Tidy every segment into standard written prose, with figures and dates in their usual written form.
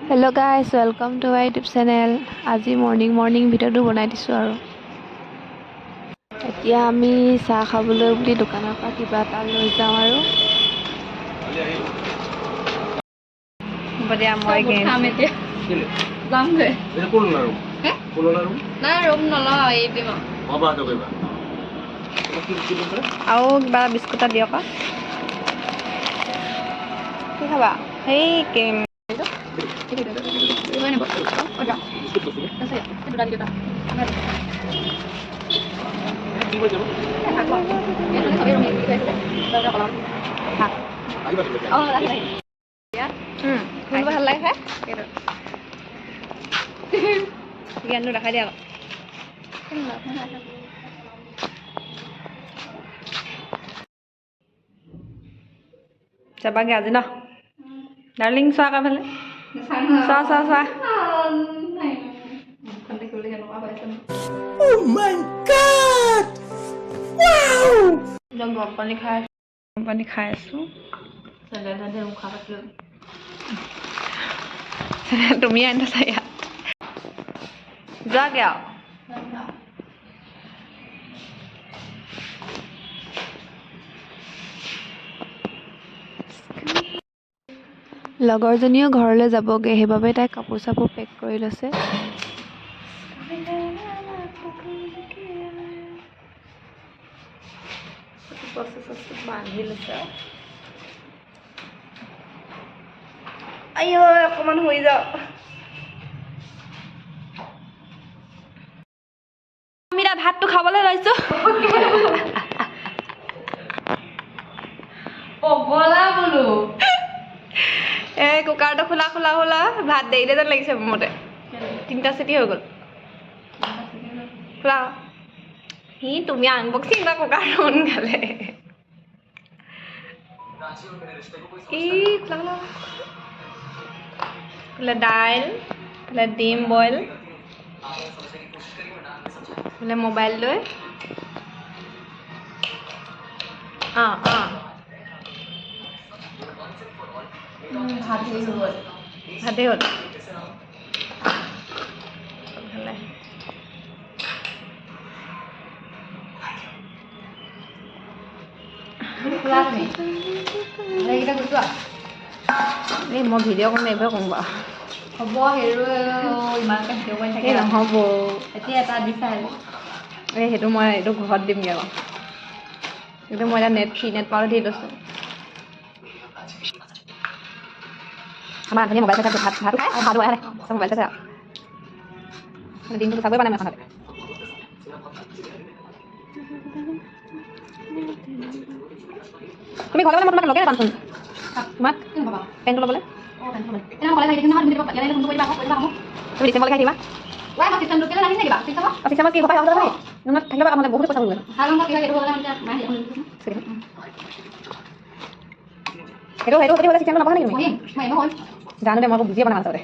Hello' guys, welcome to my YouTube channel. আজি morning ভিডিঅ'টো বনাই দিছোঁ আৰু এতিয়া আমি চাহ খাবলৈ বুলি দোকানৰ পৰা কিবা এটা লৈ যাওঁ আৰু হ'ব দিয়া, মই খাম এতিয়া। যাম যে নাই ৰুম নলওঁ, এই দিম আৰু কিবা বিস্কুট এটা দিয়ক। কি খাবা? সেই ভাল লাগে খাই জ্ঞানটো দেখাই দিয়া আকৌ। যাবাগে আজি ন ডাৰ্লিং? চোৱা কাফালে চোৱা Oh my God! Wow! গৰম পানী খাই আছোঁ। তুমি আনি থৈছা ইয়াত, যোৱাগে আৰু লগৰজনীও ঘৰলৈ যাবগৈ, সেইবাবে তাই কাপোৰ চাপোৰ পেক কৰি লৈছে। বান্ধি লৈছে আইঅ, অকণমান শুই যাওঁ। আমি এতিয়া ভাতটো খাবলৈ লৈছোঁ। পগলা বোলো। এই কুকাৰটো খোলা ভাত দেৰিলে যেন লাগিছে মোৰ মতে। 3টা চিটি হৈ গ'ল। খোলা তুমি আনবক্সিং বা কুকাৰটো সোনকালে। খোলা দাইল, ডিম বইল, মোবাইল লৈ ভাতেই হ'ল। এই মই ভিডিঅ' কৰোঁ এইবাৰ কওঁ বাৰু হ'ব। ইমানকৈ ভিডিঅ' কৰি থাকে নহ'ব। এতিয়া এটা বিচাৰে সেইটো মই এইটো ঘৰত দিমগৈ আকৌ। কিন্তু মই এতিয়া ফ্ৰী নেট পাওঁ দি লৈছোঁ। আমাৰ আঠজনী মোবাইল চাই ভাত খাই ভাত বনাই মোবাইল চাই দিনটো চাবই মানে এখন তুমি ঘৰলৈ মই তোমাক লগে নাপামচোন। তোমাক পেণ্টটো ল'বলৈ তুমি ডিচেম্বৰলৈকে আহিবা। চিষ্টেমত কি ঘৰ পৰা থাকিলে মানে বহুত পইচা বহুত সেইটো হ'লে চিষ্টেমটো নাপাওঁ নেকি তুমি? জানো দে, মই আকৌ বুজিয়ে পোৱা নাই আচলতে।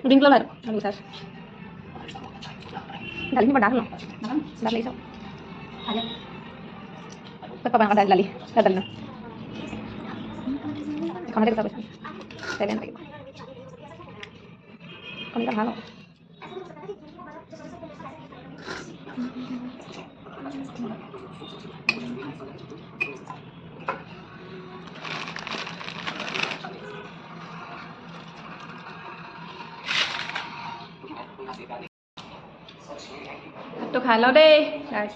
ডিম ল'লা দালিখিনি বৰ ডাঠ হ'ল, ডাঠ লাগিছে ক'ত পাবা এনেকুৱা দালি ন এখনতে কথা কৈছোঁ তেলে নালাগিব কণীটা ভাল হ'ব। ভাতটো খাই লওঁ দেই গাইছ।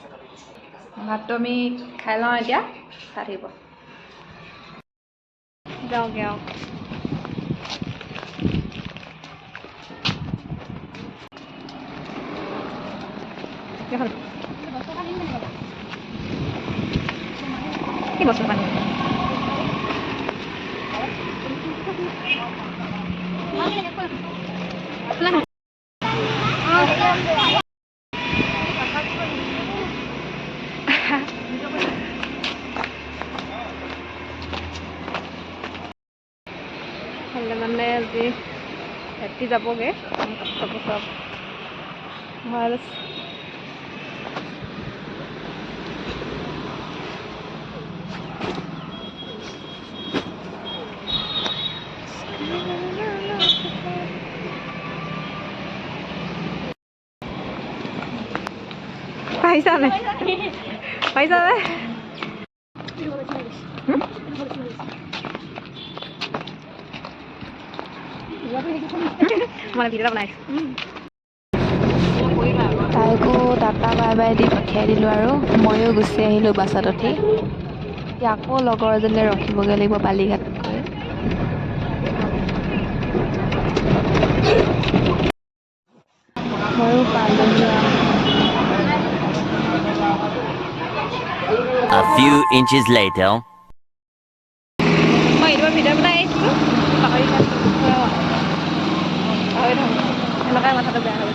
ভাতটো আমি খাই লওঁ এতিয়া, চাই থাকিব যাওঁগে আৰু কি বস্তু পানী মানে আজি ৰাতি যাবগৈ কাপোৰ চব ভাল। আহিছানে পাৰিছানে মই ভিডিঅ' বনাইছোঁ তাইকো টাটা বাই বাই দি পঠিয়াই দিলোঁ আৰু ময়ো গুচি আহিলোঁ বাছত উঠি এতিয়া আকৌ লগৰ এজনীলৈ ৰখিবগৈ লাগিব বালিঘাট গৈ ময়ো পালোহি A few inches later. মই এইটো ভিডিঅ' বনাই আহিছিলোঁ পাহৰি থাকোঁ এনেকুৱাই মাথাটো বেয়া হৈ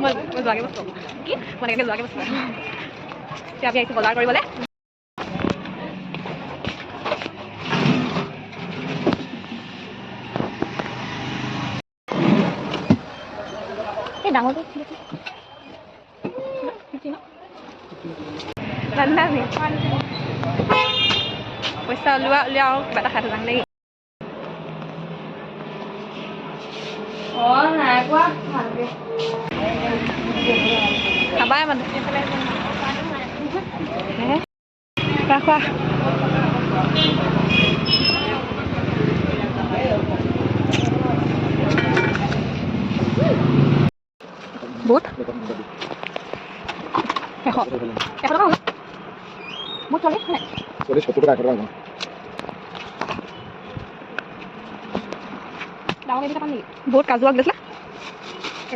মই যোৱাকৈ বস্তু কি মই এনেকৈ যোৱাকৈ বস্তু এতিয়া আমি আহিছোঁ বজাৰ কৰিবলৈ এই ডাঙৰটো পইচা উলিয়াও কিবা এটা খাই থৈ যাম নেকি নাই কোৱা ভালকৈ খাবাই মানে খোৱা বহুত 100 টকা হ'ল বহুত 40 নাই 40 70 টাকা 100 টাকা ডাঙৰ কেইটা পাম নেকি বহুত কাজু আগ দিছিলা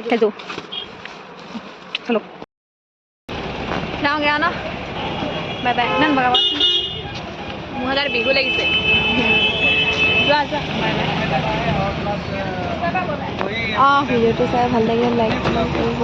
খেজু হেল্ল' যাওঁগৈ ন বাই বাই ইমান বগাব মোৰ হাজাৰ বিহু লাগিছে যোৱা যোৱা বাই বাই ভিডিঅ'টো চাই ভাল লাগিলে লাইক কৰিব